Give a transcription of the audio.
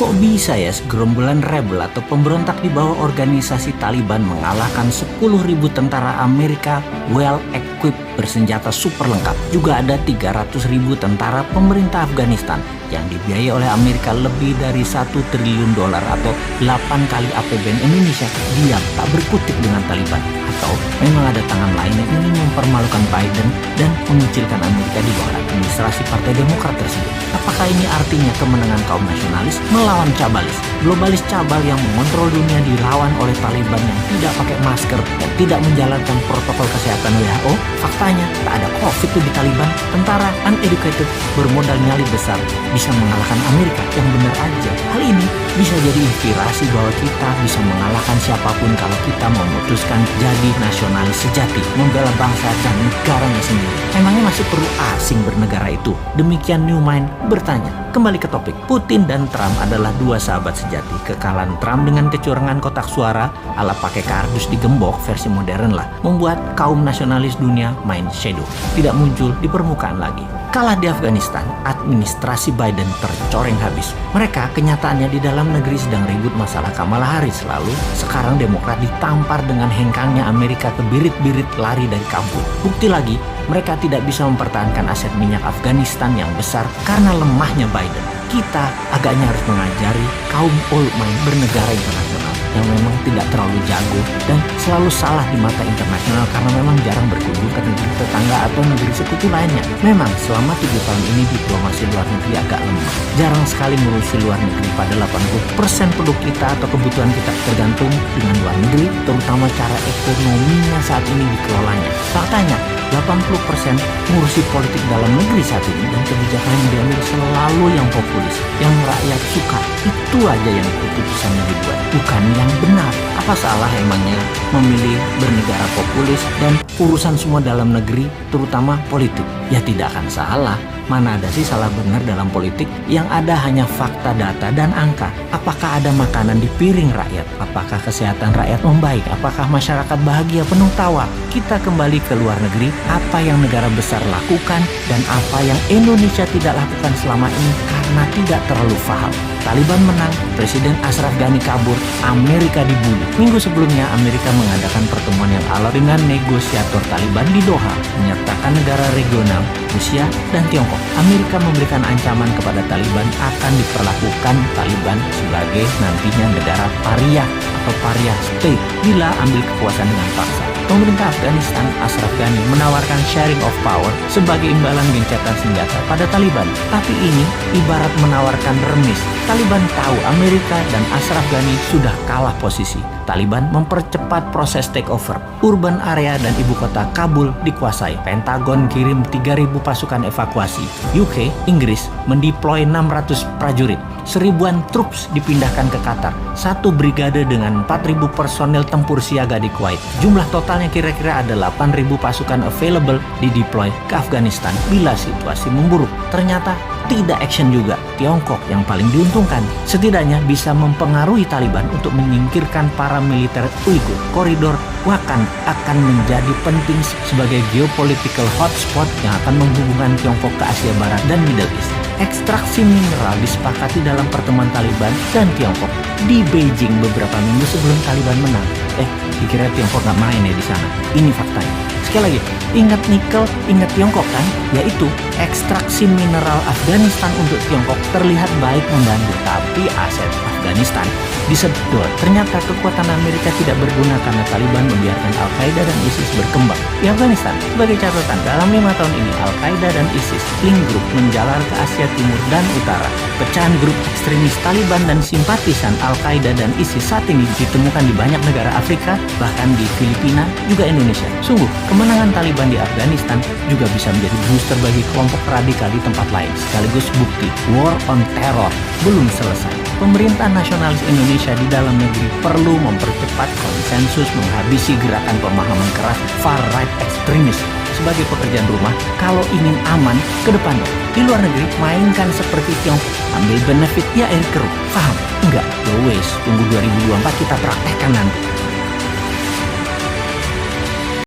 Kok bisa ya segerombolan rebel atau pemberontak di bawah organisasi Taliban mengalahkan 10.000 tentara Amerika well-equipped bersenjata super lengkap. Juga ada 300.000 tentara pemerintah Afghanistan yang dibiayai oleh Amerika lebih dari $1 triliun atau 8 kali APBN Indonesia diam tak berkutik dengan Taliban. Atau memang ada tangan lain yang ingin mempermalukan Biden dan mengecilkan Amerika di bawah administrasi Partai Demokrat tersebut. Apakah ini artinya kemenangan kaum nasionalis melawan cabalis? Globalis cabal yang mengontrol dunia dilawan oleh Taliban yang tidak pakai masker dan tidak menjalankan protokol kesehatan WHO? Faktanya tak ada COVID tuh di Taliban. Tentara uneducated bermodal nyali besar bisa mengalahkan Amerika yang benar aja. Hal ini bisa jadi inspirasi bahwa kita bisa mengalahkan siapapun kalau kita memutuskan jadi nasionalis sejati, membela bangsa dan negaranya sendiri. Emangnya masih perlu asing bernegara itu? Demikian New Mind bertanya. Kembali ke topik, Putin dan Trump adalah dua sahabat sejati. Kekalahan Trump dengan kecurangan kotak suara ala pakai kardus digembok versi modern lah, membuat kaum nasionalis dunia main shadow, tidak muncul di permukaan lagi. Kalah di Afghanistan, administrasi Biden tercoreng habis. Mereka kenyataannya di dalam negeri sedang ribut masalah Kamala Harris. Lalu sekarang Demokrat ditampar dengan hengkangnya Amerika ke birit-birit lari dari kampung. Bukti lagi, mereka tidak bisa mempertahankan aset minyak Afghanistan yang besar karena lemahnya Biden. Kita agaknya harus mengajari kaum old mind bernegara internasional yang memang tidak terlalu jago dan selalu salah di mata internasional karena memang jarang berkunjung ke negeri tetangga atau negeri sekutu lainnya. Memang selama 7 tahun ini diplomasi luar negeri agak lemah. Jarang sekali ngurusi luar negeri. Pada 80% penduduk kita atau kebutuhan kita tergantung dengan luar negeri, terutama cara ekonominya saat ini dikelolanya. Faktanya 80% ngurusi politik dalam negeri saat ini dan kebijakan yang diambil selalu yang populis, yang rakyat suka. Itu aja yang keputusannya dibuat, bukan yang benar. Apa salah emangnya memilih bernegara populis dan urusan semua dalam negeri, terutama politik? Ya tidak akan salah. Mana ada sih salah benar dalam politik? Yang ada hanya fakta, data, dan angka. Apakah ada makanan di piring rakyat? Apakah kesehatan rakyat membaik? Apakah masyarakat bahagia penuh tawa? Kita kembali ke luar negeri, apa yang negara besar lakukan dan apa yang Indonesia tidak lakukan selama ini karena tidak terlalu paham. Taliban menang, Presiden Ashraf Ghani kabur, Amerika dibully. Minggu sebelumnya Amerika mengadakan pertemuan yang alot dengan negosiator Taliban di Doha, menyertakan negara regional, Rusia dan Tiongkok. Amerika memberikan ancaman kepada Taliban akan diperlakukan Taliban sebagai nantinya negara pariah atau pariah state bila ambil kekuasaan dengan paksa. Pemerintah Afghanistan, Ashraf Ghani, menawarkan sharing of power sebagai imbalan gencatan senjata pada Taliban. Tapi ini ibarat menawarkan remis. Taliban tahu Amerika dan Ashraf Ghani sudah kalah posisi. Taliban mempercepat proses takeover. Urban area dan ibu kota Kabul dikuasai. Pentagon kirim 3.000 pasukan evakuasi. UK, Inggris, mendeploy 600 prajurit. 1.000-an troops dipindahkan ke Qatar. 1 brigade dengan 4.000 personel tempur siaga di Kuwait. Jumlah totalnya kira-kira ada 8.000 pasukan available dideploy ke Afghanistan bila situasi memburuk. Ternyata tidak action juga. Tiongkok yang paling diuntungkan. Setidaknya bisa mempengaruhi Taliban untuk menyingkirkan para militer Uighur. Koridor Wakhan akan menjadi penting sebagai geopolitical hotspot yang akan menghubungkan Tiongkok ke Asia Barat dan Middle East. Ekstraksi mineral disepakati dalam pertemuan Taliban dan Tiongkok di Beijing beberapa minggu sebelum Taliban menang. Dikira Tiongkok nggak main ya di sana. Ini faktanya. Sekali lagi, ingat nikel, ingat Tiongkok kan? Yaitu ekstraksi mineral Afghanistan untuk Tiongkok terlihat baik membantu, tapi aset Afghanistan disedot. Ternyata kekuatan Amerika tidak berguna karena Taliban membiarkan Al-Qaeda dan ISIS berkembang di Afghanistan. Sebagai catatan, dalam 5 tahun ini Al-Qaeda dan ISIS link group menjalar ke Asia Timur dan Utara. Pecahan grup ekstremis Taliban dan simpatisan Al-Qaeda dan ISIS saat ini ditemukan di banyak negara Afrika, bahkan di Filipina, juga Indonesia. Sungguh, kemenangan Taliban di Afghanistan juga bisa menjadi booster bagi kelompok radikal di tempat lain. Sekaligus bukti war on terror belum selesai. Pemerintah nasionalis Indonesia di dalam negeri perlu mempercepat konsensus menghabisi gerakan pemahaman keras far-right ekstremis sebagai pekerjaan rumah kalau ingin aman ke depannya. Di luar negeri, mainkan seperti Tiongkok, ambil benefit ya air keruh. Paham? Enggak, ya wes, tunggu 2024 kita praktekkan nanti.